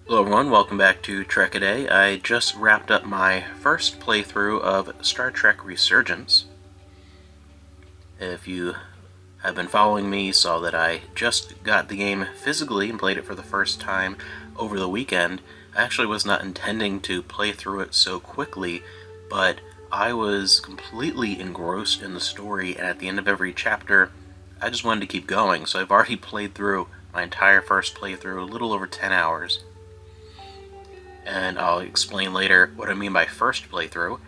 Hello everyone, welcome back to Trekkie. I just wrapped up my first playthrough of Star Trek Resurgence. If you have been following me, you saw that I just got the game physically and played it for the first time over the weekend. I actually was not intending to play through it so quickly, but I was completely engrossed in the story, and at the end of every chapter, I just wanted to keep going, so I've already played through my entire first playthrough, a little over 10 hours. And I'll explain later what I mean by first playthrough.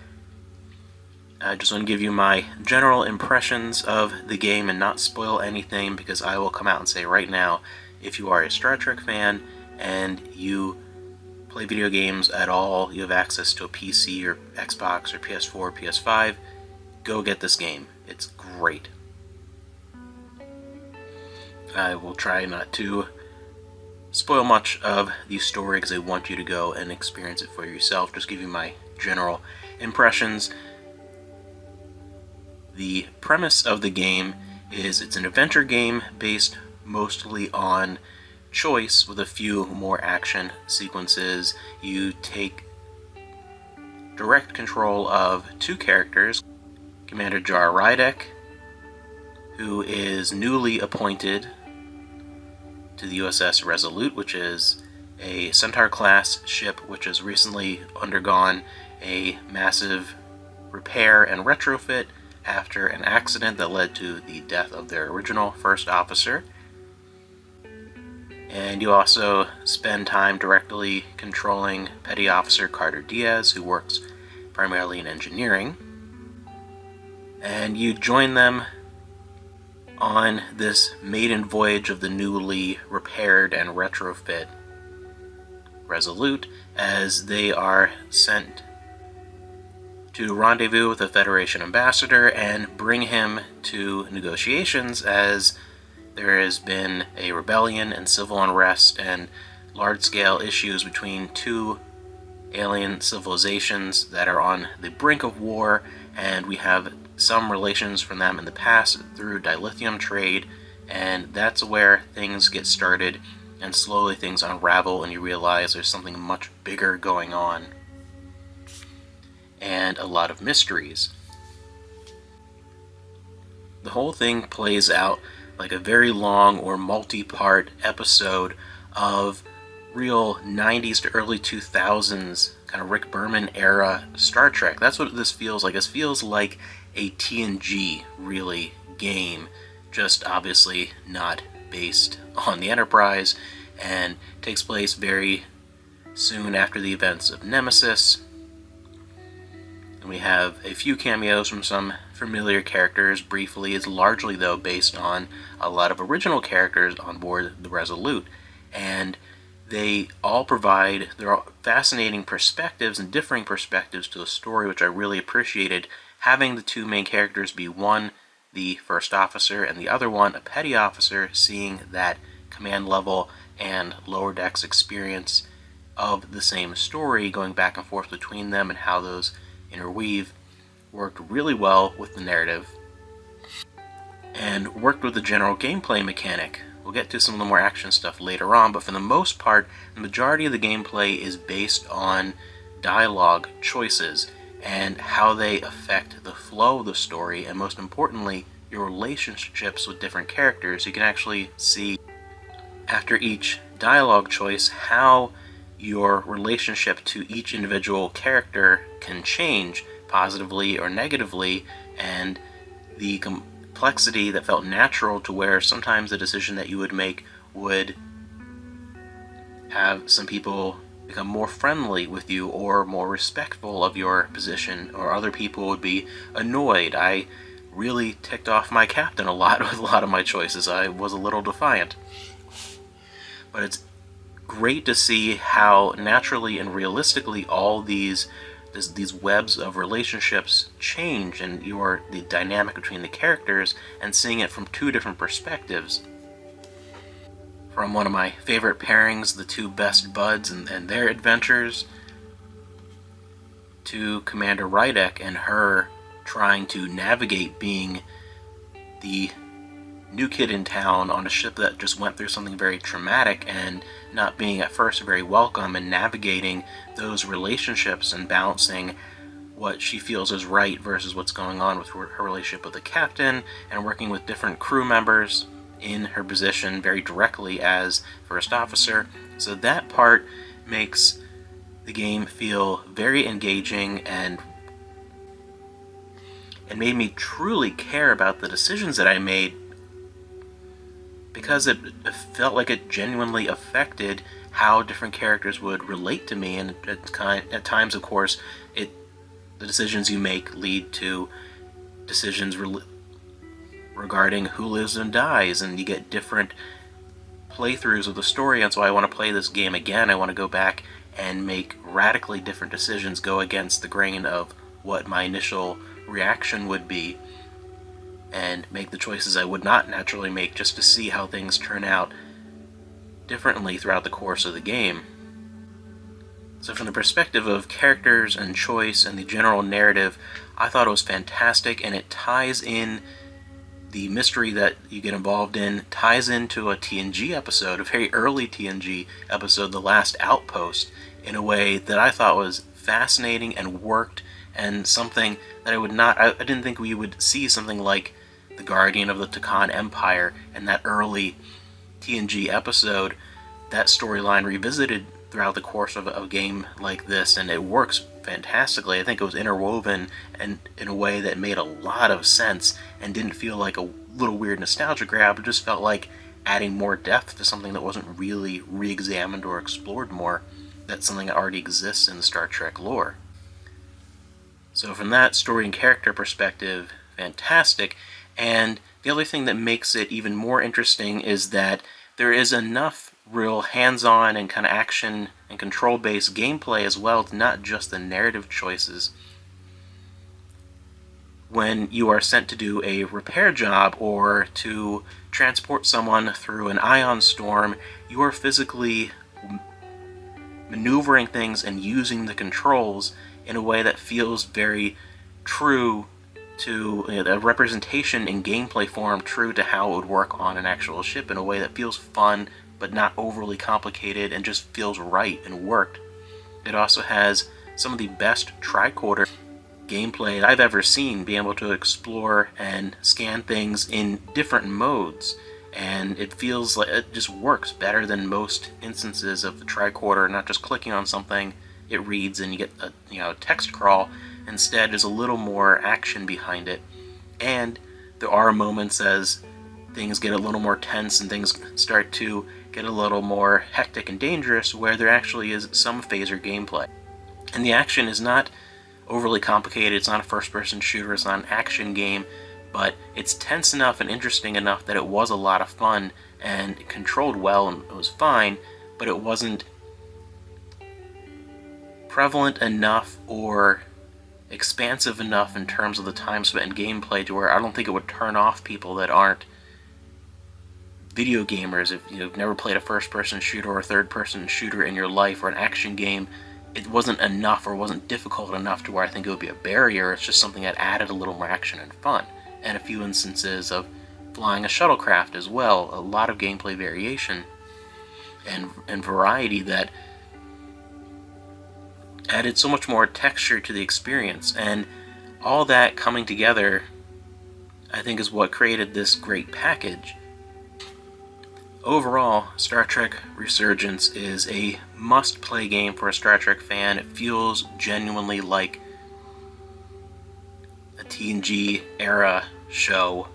I just want to give you my general impressions of the game and not spoil anything, because I will come out and say right now, if you are a Star Trek fan and you play video games at all, you have access to a PC or Xbox or PS4 or PS5, go get this game. It's great. I will try not to spoil much of the story because I want you to go and experience it for yourself. Just give you my general impressions. The premise of the game is it's an adventure game based mostly on choice with a few more action sequences. You take direct control of two characters, Commander Jar Rydek, who is newly appointed to the USS Resolute, which is a Centaur-class ship which has recently undergone a massive repair and retrofit after an accident that led to the death of their original first officer. And you also spend time directly controlling Petty Officer Carter Diaz, who works primarily in engineering. And you join them on this maiden voyage of the newly repaired and retrofit Resolute, as they are sent to rendezvous with the Federation ambassador and bring him to negotiations, as there has been a rebellion and civil unrest and large-scale issues between two alien civilizations that are on the brink of war, and we have some relations from them in the past through dilithium trade, and that's where things get started, and slowly things unravel and you realize there's something much bigger going on, and a lot of mysteries. The whole thing plays out like a very long or multi-part episode of real 90s to early 2000s kind of Rick Berman era Star Trek. That's what this feels like. This feels like a TNG, really, game, just obviously not based on the Enterprise, and takes place very soon after the events of Nemesis. And we have a few cameos from some familiar characters briefly. It's largely, though, based on a lot of original characters on board the Resolute, and they all provide their fascinating perspectives and differing perspectives to the story, which I really appreciated. Having the two main characters be one, the first officer, and the other one, a petty officer, seeing that command level and lower decks experience of the same story, going back and forth between them and how those interweave, worked really well with the narrative and worked with the general gameplay mechanic. We'll get to some of the more action stuff later on, but for the most part, the majority of the gameplay is based on dialogue choices and how they affect the flow of the story, and most importantly, your relationships with different characters. You can actually see, after each dialogue choice, how your relationship to each individual character can change, positively or negatively, and the complexity that felt natural to where sometimes the decision that you would make would have some people become more friendly with you or more respectful of your position, or other people would be annoyed. I really ticked off my captain a lot with a lot of my choices. I was a little defiant. But it's great to see how naturally and realistically all these webs of relationships change, and the dynamic between the characters, and seeing it from two different perspectives. From one of my favorite pairings, the two best buds and their adventures, to Commander Rydek and her trying to navigate being the new kid in town on a ship that just went through something very traumatic, and not being at first very welcome, and navigating those relationships and balancing what she feels is right versus what's going on with her relationship with the captain, and working with different crew members in her position very directly as first officer. So that part makes the game feel very engaging and made me truly care about the decisions that I made, because it felt like it genuinely affected how different characters would relate to me. And at times, of course, the decisions you make lead to decisions regarding who lives and dies, and you get different playthroughs of the story. And so I want to play this game again. I want to go back and make radically different decisions, go against the grain of what my initial reaction would be, and make the choices I would not naturally make, just to see how things turn out differently throughout the course of the game. So from the perspective of characters and choice and the general narrative, I thought it was fantastic, and it ties in the mystery that you get involved in, ties into a TNG episode, a very early TNG episode, The Last Outpost, in a way that I thought was fascinating and worked, and something that I didn't think we would see something like the Guardian of the Takan Empire in that early TNG episode, that storyline revisited throughout the course of a game like this, and it works fantastically. I think it was interwoven and in a way that made a lot of sense and didn't feel like a little weird nostalgia grab. It just felt like adding more depth to something that wasn't really re-examined or explored more. That's something that already exists in the Star Trek lore. So from that story and character perspective, fantastic. And the other thing that makes it even more interesting is that there is enough real hands-on and kind of action and control-based gameplay as well, not just the narrative choices. When you are sent to do a repair job or to transport someone through an ion storm, you are physically maneuvering things and using the controls in a way that feels very true to a representation in gameplay form, true to how it would work on an actual ship, in a way that feels fun but not overly complicated and just feels right and worked. It also has some of the best tricorder gameplay I've ever seen, being able to explore and scan things in different modes, and it feels like it just works better than most instances of the tricorder. Not just clicking on something, it reads and you get a text crawl. Instead, there's a little more action behind it, and there are moments as things get a little more tense and things start to get a little more hectic and dangerous, where there actually is some phaser gameplay. And the action is not overly complicated. It's not a first-person shooter. It's not an action game, but it's tense enough and interesting enough that it was a lot of fun and controlled well, and it was fine, but it wasn't prevalent enough or expansive enough in terms of the time spent in gameplay to where I don't think it would turn off people that aren't video gamers. If you've never played a first-person shooter or a third-person shooter in your life, or an action game, it wasn't enough or wasn't difficult enough to where I think it would be a barrier. It's just something that added a little more action and fun, and a few instances of flying a shuttlecraft as well. A lot of gameplay variation and variety that added so much more texture to the experience, and all that coming together, I think, is what created this great package. Overall, Star Trek Resurgence is a must-play game for a Star Trek fan. It feels genuinely like a TNG era show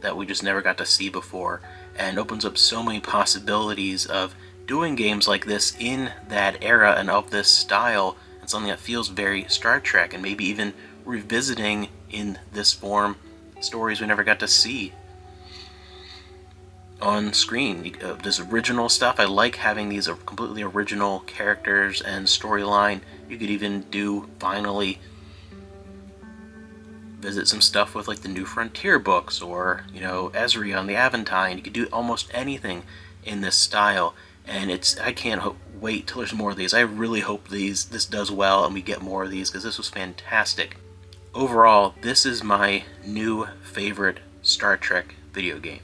that we just never got to see before, and opens up so many possibilities of doing games like this in that era and of this style, and something that feels very Star Trek, and maybe even revisiting in this form stories we never got to see on screen. This original stuff, I like having these completely original characters and storyline. You could even finally visit some stuff with like the New Frontier books, or Ezri on the Aventine. You could do almost anything in this style, and I can't wait till there's more of these. I really hope this does well and we get more of these, because this was fantastic. Overall, this is my new favorite Star Trek video game.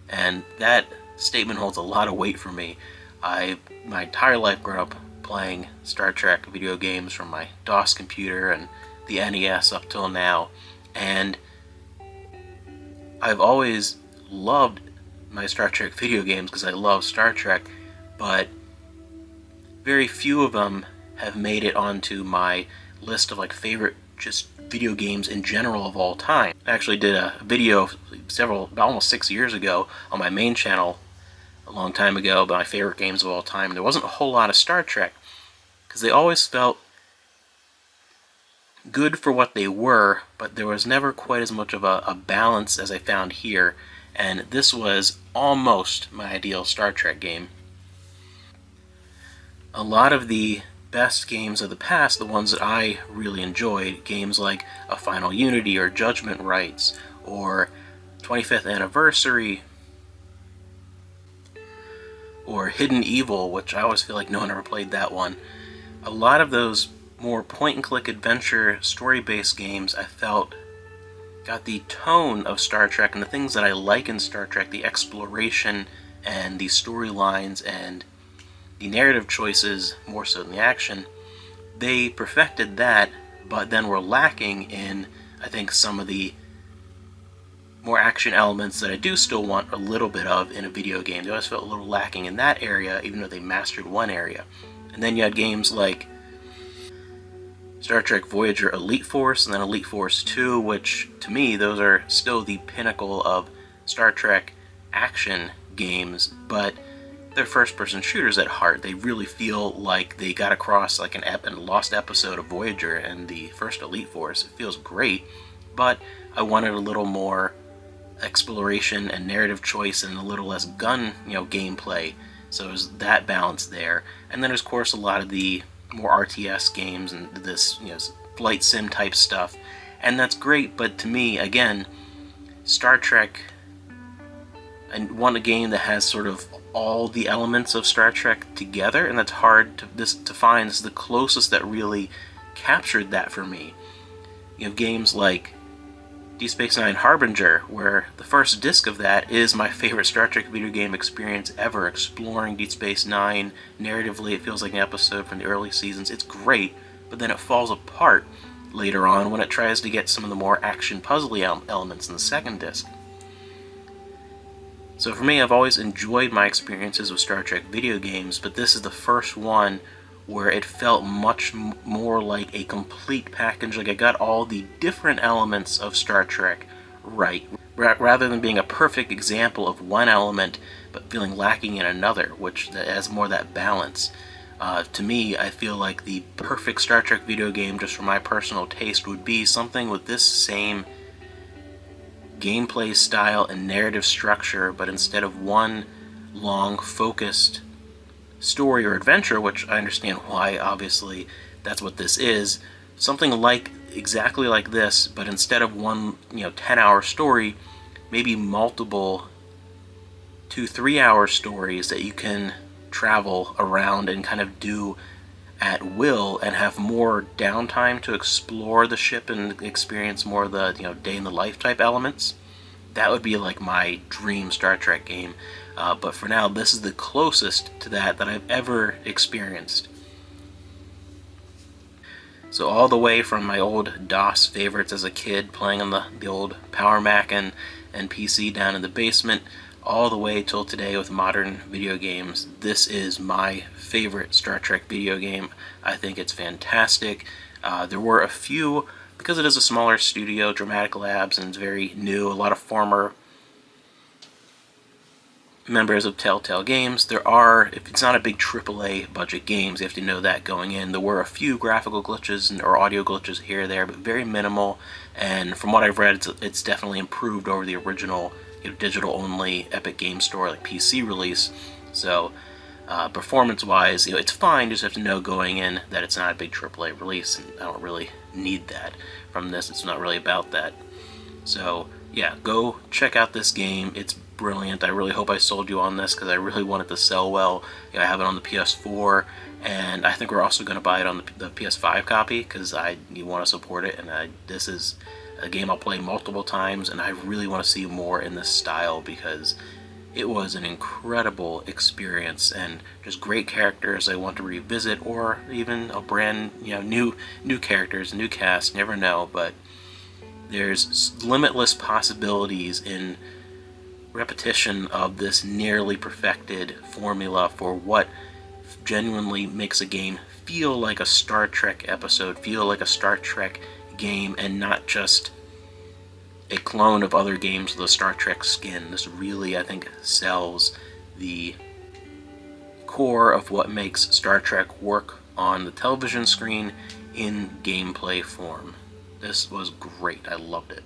And that statement holds a lot of weight for me. My entire life grew up playing Star Trek video games from my DOS computer and the NES up till now, and I've always loved my Star Trek video games because I love Star Trek, but very few of them have made it onto my list of like favorite just video games in general of all time. I actually did a video almost 6 years ago on my main channel a long time ago about my favorite games of all time. There wasn't a whole lot of Star Trek because they always felt good for what they were, but there was never quite as much of a balance as I found here, and this was almost my ideal Star Trek game. A lot of the best games of the past, the ones that I really enjoyed, games like A Final Unity or Judgment Rights or 25th Anniversary or Hidden Evil, which I always feel like no one ever played that one. A lot of those more point-and-click adventure story-based games I felt got the tone of Star Trek and the things that I like in Star Trek, the exploration and the storylines and the narrative choices more so than the action. They perfected that, but then were lacking in, I think, some of the more action elements that I do still want a little bit of in a video game. They always felt a little lacking in that area, even though they mastered one area. And then you had games like Star Trek Voyager Elite Force and then Elite Force 2, which to me those are still the pinnacle of Star Trek action games, but they're first-person shooters at heart. They really feel like they got across like a lost episode of Voyager and the first Elite Force. It feels great, but I wanted a little more exploration and narrative choice and a little less gun, gameplay. So there's that balance there. And then there's, of course, a lot of the more RTS games and this, flight sim type stuff. And that's great, but to me, again, Star Trek, I want a game that has sort of all the elements of Star Trek together, and that's hard to find. This is the closest that really captured that for me. You have games like Deep Space Nine Harbinger, where the first disc of that is my favorite Star Trek video game experience ever, exploring Deep Space Nine. Narratively, it feels like an episode from the early seasons. It's great, but then it falls apart later on when it tries to get some of the more action puzzly elements in the second disc. So for me, I've always enjoyed my experiences with Star Trek video games, but this is the first one where it felt much more like a complete package. Like I got all the different elements of Star Trek right, rather than being a perfect example of one element but feeling lacking in another, which has more that balance. To me, I feel like the perfect Star Trek video game, just for my personal taste, would be something with this same gameplay style and narrative structure, but instead of one long focused story or adventure, which I understand why, obviously that's what this is, something like exactly like this, but instead of one 10-hour story, maybe multiple 2-3 hour stories that you can travel around and kind of do at will and have more downtime to explore the ship and experience more of the day in the life type elements. That would be like my dream Star Trek game, but for now this is the closest to that I've ever experienced. So all the way from my old DOS favorites as a kid, playing on the old Power Mac and PC down in the basement, all the way till today with modern video games, this is my favorite Star Trek video game. I think it's fantastic. There were a few, because it is a smaller studio, Dramatic Labs, and it's very new, a lot of former members of Telltale Games. There are, if it's not a big AAA budget games, you have to know that going in. There were a few graphical glitches or audio glitches here or there, but very minimal, and from what I've read, it's definitely improved over the original digital-only Epic Game Store like PC release. So performance-wise, it's fine. You just have to know going in that it's not a big AAA release, and I don't really need that from this. It's not really about that. So yeah, go check out this game. It's brilliant. I really hope I sold you on this because I really want it to sell well. I have it on the PS4, and I think we're also going to buy it on the PS5 copy because you want to support it, and this is a game I'll play multiple times, and I really want to see more in this style because It was an incredible experience and just great characters I want to revisit, or even a brand, new characters, new cast, never know, but there's limitless possibilities in repetition of this nearly perfected formula for what genuinely makes a game feel like a Star Trek episode, feel like a Star Trek game, and not just a clone of other games with a Star Trek skin. This really, I think, sells the core of what makes Star Trek work on the television screen in gameplay form. This was great. I loved it.